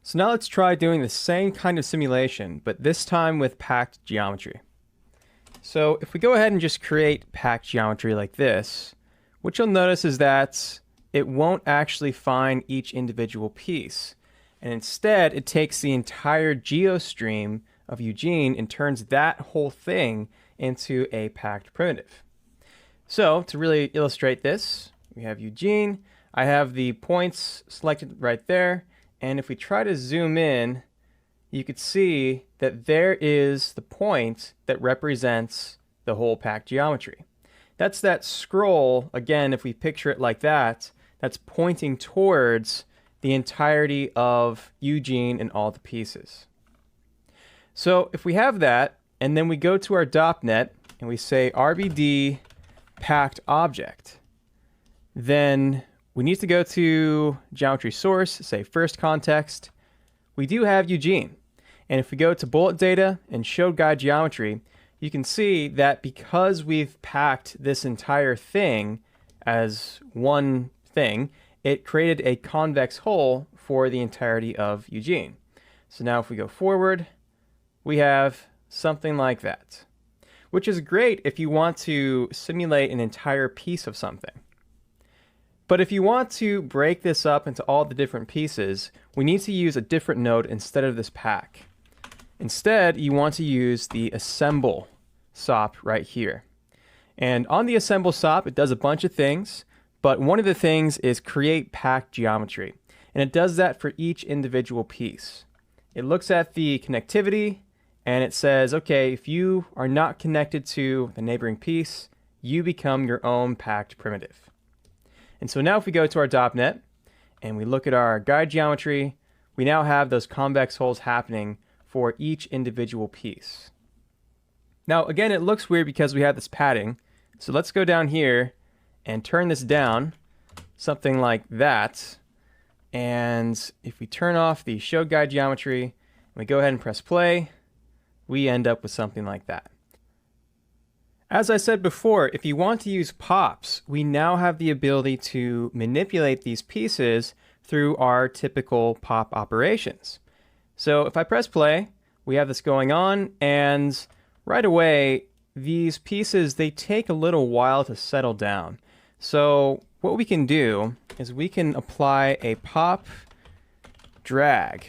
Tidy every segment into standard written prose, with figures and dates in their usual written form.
So now let's try doing the same kind of simulation, but this time with packed geometry. So if we go ahead and just create packed geometry like this, what you'll notice is that it won't actually find each individual piece. And instead, it takes the entire geostream of Eugene and turns that whole thing into a packed primitive. So to really illustrate this, we have Eugene. I have the points selected right there. And if we try to zoom in, you could see that there is the point that represents the whole packed geometry. That's that scroll, again, if we picture it like that, that's pointing towards the entirety of Eugene and all the pieces. So if we have that, and then we go to our .NET and we say RBD packed object, then we need to go to geometry source, say first context. We do have Eugene. And if we go to bullet data and show guide geometry, you can see that because we've packed this entire thing as one thing, it created a convex hole for the entirety of Eugene. So now if we go forward, we have something like that, which is great if you want to simulate an entire piece of something. But if you want to break this up into all the different pieces, we need to use a different node instead of this pack. Instead, you want to use the assemble SOP right here. And on the assemble SOP, it does a bunch of things, but one of the things is create packed geometry. And it does that for each individual piece. It looks at the connectivity and it says, okay, if you are not connected to the neighboring piece, you become your own packed primitive. And so now if we go to our .NET and we look at our guide geometry, we now have those convex holes happening for each individual piece. Now again, it looks weird because we have this padding. So let's go down here and turn this down, something like that. And if we turn off the show guide geometry and we go ahead and press play, we end up with something like that. As I said before, if you want to use pops, we now have the ability to manipulate these pieces through our typical pop operations. So if I press play, we have this going on, and right away, these pieces, they take a little while to settle down. So what we can do is we can apply a pop drag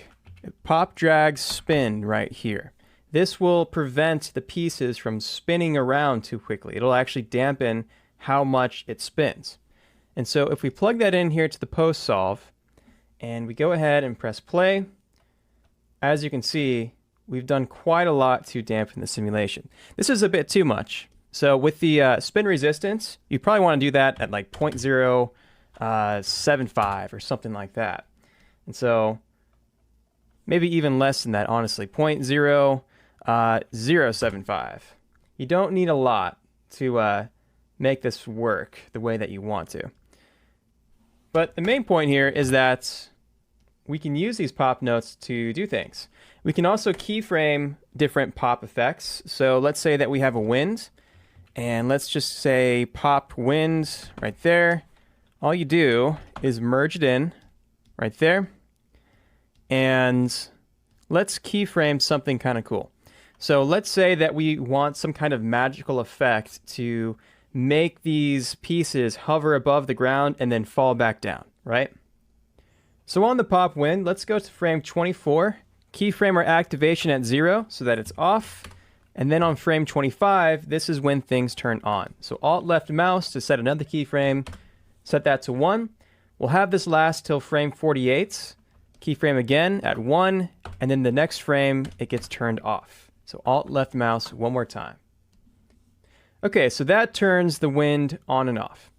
spin right here. This will prevent the pieces from spinning around too quickly. It'll actually dampen how much it spins. And so if we plug that in here to the post solve and we go ahead and press play, as you can see, we've done quite a lot to dampen the simulation. This is a bit too much. So with the spin resistance, you probably want to do that at like 0.075 or something like that. And so maybe even less than that, honestly, 0.075. You don't need a lot to make this work the way that you want to. But the main point here is that we can use these pop notes to do things. We can also keyframe different pop effects. So let's say that we have a wind, and let's just say pop wind right there. All you do is merge it in right there. And let's keyframe something kind of cool. So let's say that we want some kind of magical effect to make these pieces hover above the ground and then fall back down, right? So on the pop wind, let's go to frame 24, keyframe our activation at 0 so that it's off. And then on frame 25, this is when things turn on. So Alt left mouse to set another keyframe, set that to 1. We'll have this last till frame 48. Keyframe again at 1, and then the next frame, it gets turned off. So Alt left mouse one more time. Okay, so that turns the wind on and off.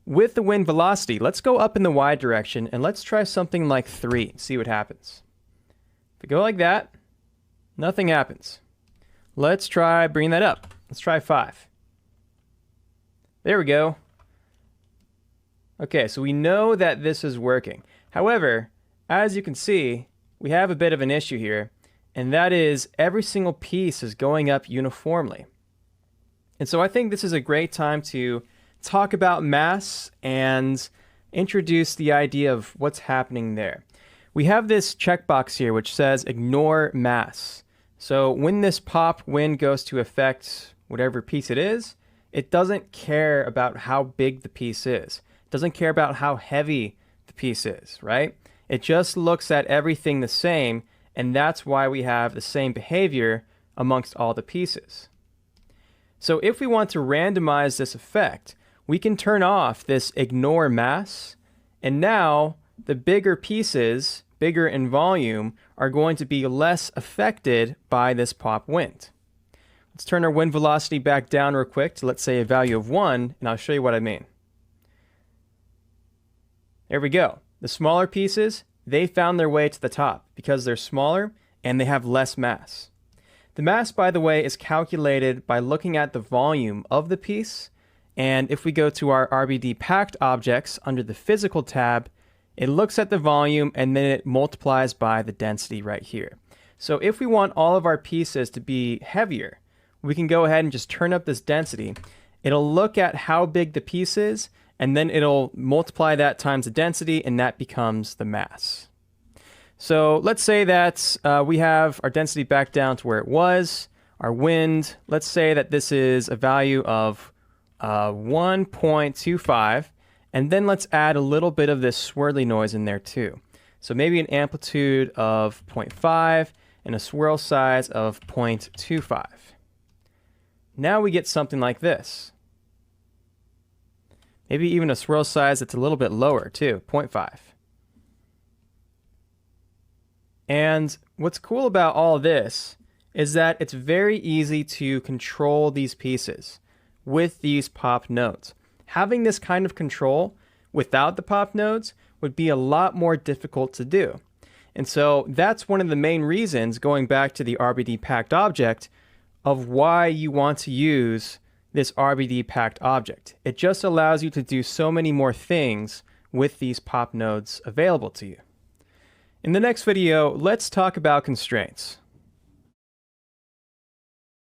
With the wind velocity, let's go up in the Y direction and let's try something like 3, see what happens. If we go like that, nothing happens. Let's try bringing that up. Let's try 5. There we go. Okay, so we know that this is working. However, as you can see, we have a bit of an issue here, and that is every single piece is going up uniformly. And so I think this is a great time to talk about mass and introduce the idea of what's happening there. we have this checkbox here which says ignore mass. So when this pop wind goes to affect whatever piece it is, it doesn't care about how big the piece is. It doesn't care about how heavy the piece is, right? It just looks at everything the same, and that's why we have the same behavior amongst all the pieces. So if we want to randomize this effect, we can turn off this ignore mass, and now the bigger pieces, bigger in volume, are going to be less affected by this pop wind. Let's turn our wind velocity back down real quick to, let's say, a value of 1, and I'll show you what I mean. There we go. The smaller pieces, they found their way to the top because they're smaller and they have less mass. The mass, by the way, is calculated by looking at the volume of the piece, and if we go to our RBD packed objects under the physical tab, it looks at the volume and then it multiplies by the density right here. So if we want all of our pieces to be heavier, we can go ahead and just turn up this density. It'll look at how big the piece is, and then it'll multiply that times the density, and that becomes the mass. So let's say that we have our density back down to where it was, our wind. Let's say that this is a value of 1.25, and then let's add a little bit of this swirly noise in there too. So maybe an amplitude of 0.5 and a swirl size of 0.25. Now we get something like this. Maybe even a swirl size that's a little bit lower too, 0.5. And what's cool about all this is that it's very easy to control these pieces with these pop nodes. Having this kind of control without the pop nodes would be a lot more difficult to do. And so that's one of the main reasons, going back to the RBD packed object, of why you want to use this RBD packed object. It just allows you to do so many more things with these pop nodes available to you. In the next video, let's talk about constraints.